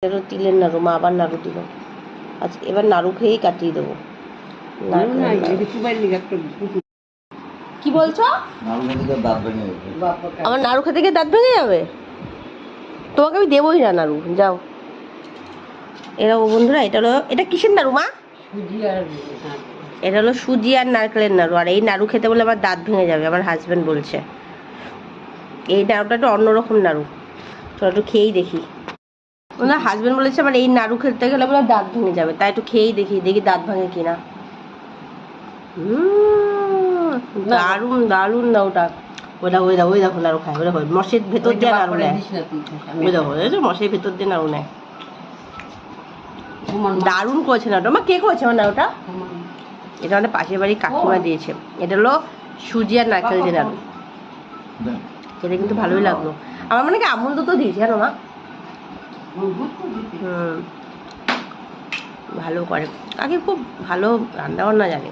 এটারও তিলের নাড়ু, মা আবার নাড়ু দিল আজকে। এবার নাড়ু খেয়েই কাটিয়ে দেবো। কি বলছো? আমার নাড়ু খেতে গিয়ে দাঁত ভেঙে যাবে? তোমাকে আমি দেবোই না নাড়ু, যাও। এরা ও বন্ধুরা, এটা কিসের নাড়ু মা? এটা হলো সুজি আর নারকেলের নাড়ু। আর এই নাড়ু খেতে বলে আমার দাঁত ভেঙে যাবে, আমার হাজবেন্ড বলছে। এই নাড়ুটা একটু অন্যরকম নাড়ু, চলো একটু খেয়েই দেখি। ওনার হাজবেন্ড বলেছে আমার এই নাড়ু খেতে গেলে বলে দাঁত ভেঙে যাবে, তাই একটু খেয়েই দেখি, দেখি দাঁত ভাঙে কিনা। দারুণ দারুণ নাড়ুটা। ওই দেখো নাড়ু খায়, ওই দেখো মশের ভেতর দিয়ে নাড়ু নেয়। ওই দেখো মশের ভেতর দিয়ে নাড়ু নেয়। দারুণ করেছে নাড়ুটা। আমার কে করেছে আমার নাড়ুটা? এটা আমাদের পাশের বাড়ির কাকিমা দিয়েছে। এটা হলো সুজি আর নারকেল দিয়ে নাড়ু। এটা কিন্তু ভালোই লাগলো। আমার মনে কি আমুল দুধও দিয়েছে জানো মা। ভালো করে কাকি, খুব ভালো রান্না বান্না জানে।